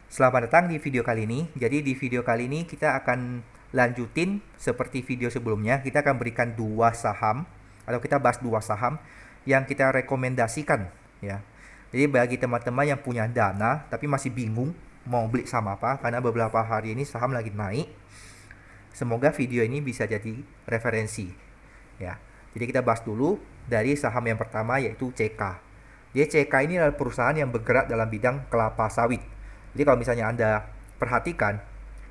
Selamat datang di video kali ini. Jadi di video kali ini kita akan lanjutin seperti video sebelumnya. Kita akan berikan dua saham atau kita bahas dua saham yang kita rekomendasikan ya. Jadi bagi teman-teman yang punya dana tapi masih bingung mau beli saham apa karena beberapa hari ini saham lagi naik. Semoga video ini bisa jadi referensi ya. Jadi kita bahas dulu dari saham yang pertama yaitu CK. Jadi CK ini adalah perusahaan yang bergerak dalam bidang kelapa sawit. Jadi kalau misalnya Anda perhatikan,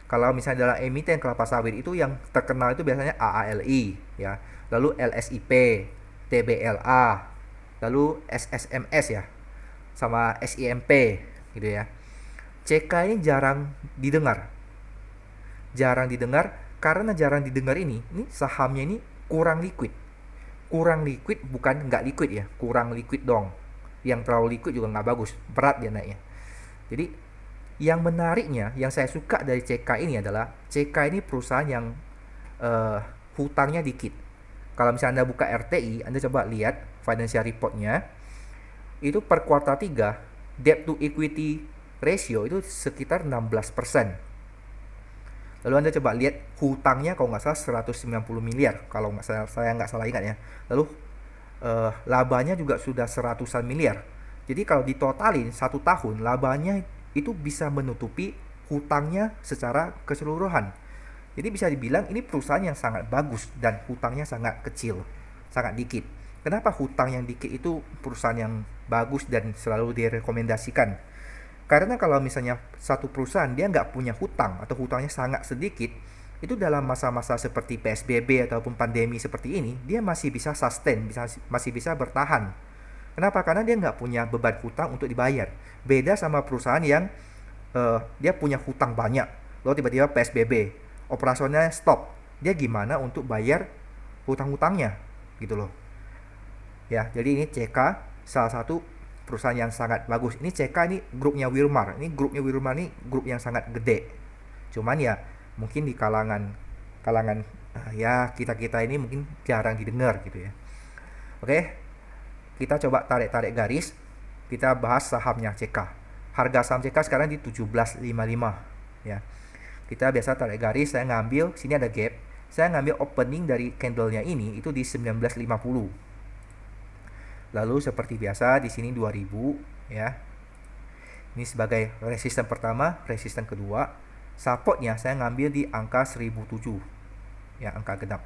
kalau misalnya dalam emiten kelapa sawit itu yang terkenal itu biasanya AALI ya, lalu LSIP, TBLA, lalu SSMS ya, sama SIMP gitu ya. CK ini jarang didengar. Jarang didengar karena jarang didengar ini sahamnya ini kurang liquid. Kurang liquid bukan nggak liquid ya, kurang liquid dong. Yang terlalu liquid juga nggak bagus, berat dia naiknya. Jadi yang menariknya, yang saya suka dari CK ini adalah CK ini perusahaan yang hutangnya dikit. Kalau misalnya Anda buka RTI, Anda coba lihat financial reportnya, itu per kuartal 3 debt to equity ratio itu sekitar 16%. Lalu Anda coba lihat hutangnya kalau nggak salah 190 miliar, kalau saya nggak salah ingat ya. Lalu labanya juga sudah seratusan miliar. Jadi kalau ditotalin satu tahun labanya itu bisa menutupi hutangnya secara keseluruhan. Jadi bisa dibilang ini perusahaan yang sangat bagus dan hutangnya sangat kecil, sangat dikit. Kenapa hutang yang dikit itu perusahaan yang bagus dan selalu direkomendasikan? Karena kalau misalnya satu perusahaan dia nggak punya hutang atau hutangnya sangat sedikit, itu dalam masa-masa seperti PSBB ataupun pandemi seperti ini, dia masih bisa sustain, masih bisa bertahan. Kenapa? Karena dia nggak punya beban hutang untuk dibayar. Beda sama perusahaan yang dia punya hutang banyak, lalu tiba-tiba PSBB, operasionalnya stop. Dia gimana untuk bayar hutang-hutangnya, gitu loh. Ya, jadi ini CK salah satu perusahaan yang sangat bagus. Ini CK ini grupnya Wilmar. Ini grupnya Wilmar ini grup yang sangat gede. Cuman ya mungkin di kalangan ya kita ini mungkin jarang didengar gitu ya. Oke, kita coba tarik garis. Kita bahas sahamnya CK. Harga saham CK sekarang di 17.55 ya. Kita biasa tarik garis, saya ngambil sini ada gap. Saya ngambil opening dari candlenya ini itu di 19.50. Lalu seperti biasa di sini 2000 ya. Ini sebagai resisten pertama, resisten kedua. Supportnya saya ngambil di angka 1007 ya, angka genap.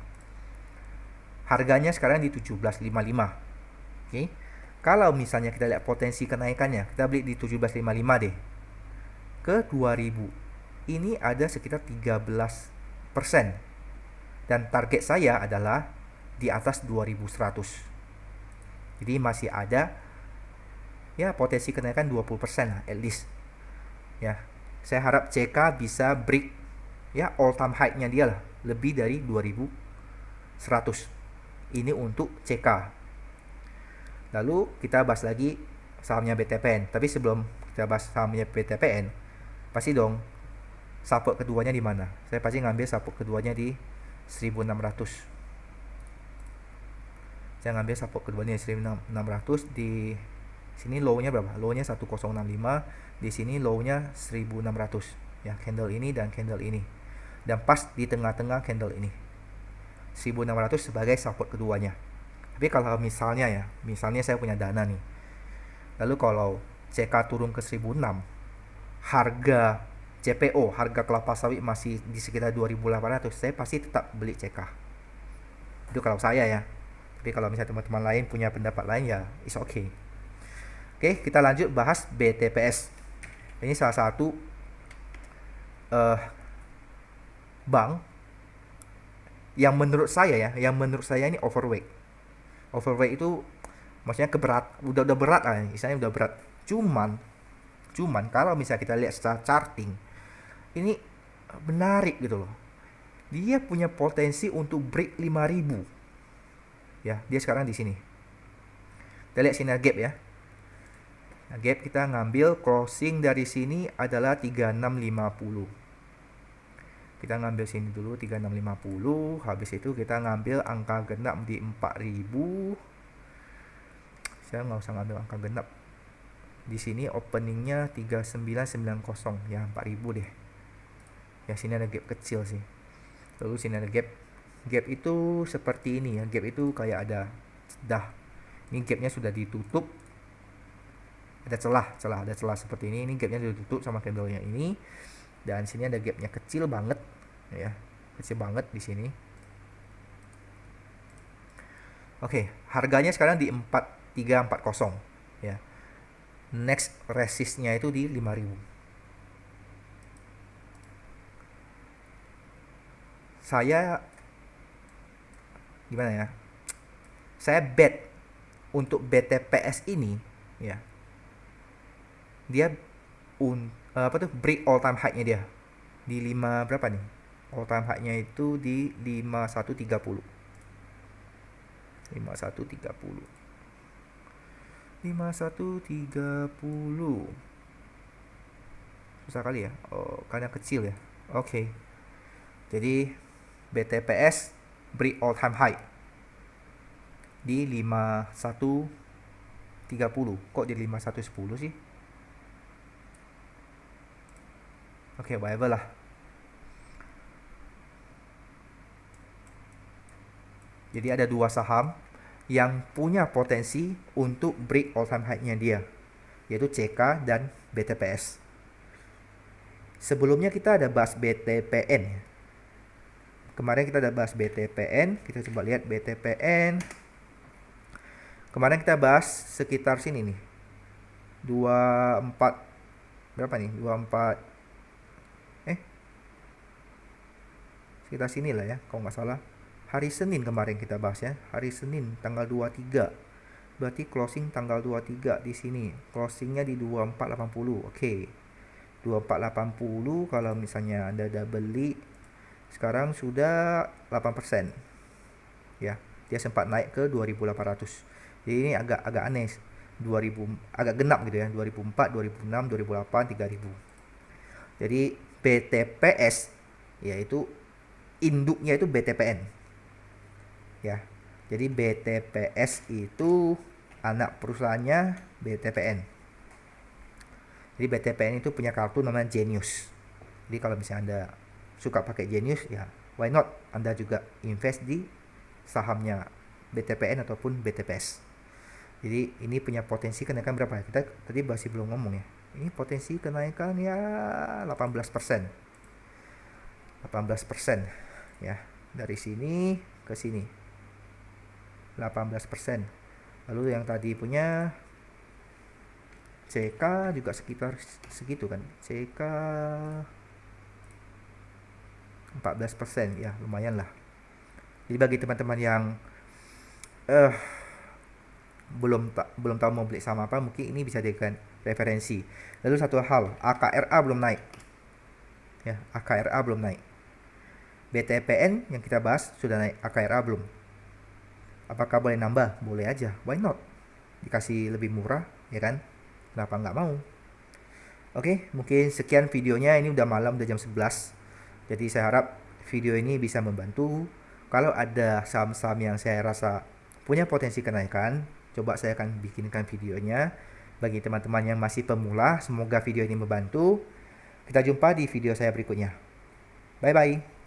Harganya sekarang di 17.55. Oke. Kalau misalnya kita lihat potensi kenaikannya, kita beli di 17.55 deh. Ke 2000. Ini ada sekitar 13%. Dan target saya adalah di atas 2100. Jadi masih ada ya potensi kenaikan 20% lah at least. Ya. Saya harap CK bisa break ya all time high-nya dia lah, lebih dari 2100. Ini untuk CK. Lalu kita bahas lagi sahamnya BTPN. Tapi sebelum kita bahas sahamnya BTPN, pasti dong support keduanya di mana? Saya pasti ngambil support keduanya di 1600. Saya ngambil support keduanya di 1600. Di sini low-nya berapa? Low-nya 1065, di sini low-nya 1600. Ya, candle ini dan candle ini. Dan pas di tengah-tengah candle ini. 1600 sebagai support keduanya. Tapi kalau misalnya saya punya dana nih. Lalu kalau CK turun ke 1006, harga CPO, harga kelapa sawit masih di sekitar 2800, saya pasti tetap beli CK. Itu kalau saya ya. Tapi kalau misalnya teman-teman lain punya pendapat lain ya it's okay. Oke, kita lanjut bahas BTPS. Ini salah satu bank yang menurut saya ini overweight. Overweight itu maksudnya udah berat lah, misalnya udah berat. Cuman kalau misalnya kita lihat secara charting, ini menarik gitu loh. Dia punya potensi untuk break 5000. Ya, dia sekarang di sini. Kita lihat sini gap ya. Nah, gap kita ngambil closing dari sini adalah 3650. Kita ngambil sini dulu 3650, habis itu kita ngambil angka genap di 4000. Saya nggak usah ngambil angka genap. Di sini openingnya 3990 ya, 4000 deh. Ya sini ada gap kecil sih. Lalu sini ada gap. Gap itu seperti ini ya. Gap itu kayak ada ini gapnya sudah ditutup. Ada celah seperti ini. Ini gapnya sudah ditutup sama candlenya ini. Dan sini ada gapnya kecil banget ya. Kecil banget di sini. Oke, harganya sekarang di 4340 ya. Next resistnya itu di 5000. Saya gimana ya? Saya bet untuk BTPS ini ya. Dia break all time high-nya dia. Di 5 berapa nih? All time high-nya itu di 5130. 5130. Susah kali ya. Oh, karena kecil ya. Oke. Jadi BTPS break all time high di 5130. Kok di 5110 sih? Oke, whatever lah. Jadi ada dua saham yang punya potensi untuk break all time high-nya dia, yaitu CK dan BTPS. Sebelumnya kita ada bahas BTPN. Kemarin kita ada bahas BTPN, kita coba lihat BTPN. Kemarin kita bahas sekitar sini nih. 24 berapa nih? 24 sekitar sini lah ya, kalau nggak salah. Hari Senin kemarin kita bahas ya. Hari Senin tanggal 23. Berarti closing tanggal 23 di sini. Closingnya di 2480. Oke. 2480 kalau misalnya Anda udah beli sekarang sudah 8%. Ya, dia sempat naik ke 2800. Jadi ini agak aneh. 2000 agak genap gitu ya. 2004, 2006, 2008, 3000. Jadi BTPS yaitu induknya itu BTPN. Ya, jadi BTPS itu anak perusahaannya BTPN. Jadi BTPN itu punya kartu namanya Genius. Jadi kalau misalnya Anda suka pakai Genius, ya why not Anda juga invest di sahamnya BTPN ataupun BTPS. Jadi ini punya potensi kenaikan berapa ya? Kita tadi masih belum ngomong ya. Ini potensi kenaikan ya 18%. 18% ya. Dari sini ke sini. 18%. Lalu yang tadi punya CK juga sekitar segitu kan. CK 14% ya, lumayan lah. Jadi bagi teman-teman yang belum tahu mau beli saham apa, mungkin ini bisa dijadikan referensi. Lalu satu hal, AKRA belum naik. Ya, AKRA belum naik. BTPN yang kita bahas sudah naik, AKRA belum. Apakah boleh nambah? Boleh aja. Why not? Dikasih lebih murah, ya kan? Kenapa nggak mau? Oke, mungkin sekian videonya. Ini udah malam, udah jam 11. Jadi saya harap video ini bisa membantu. Kalau ada saham-saham yang saya rasa punya potensi kenaikan, coba saya akan bikinkan videonya. Bagi teman-teman yang masih pemula, semoga video ini membantu. Kita jumpa di video saya berikutnya. Bye-bye.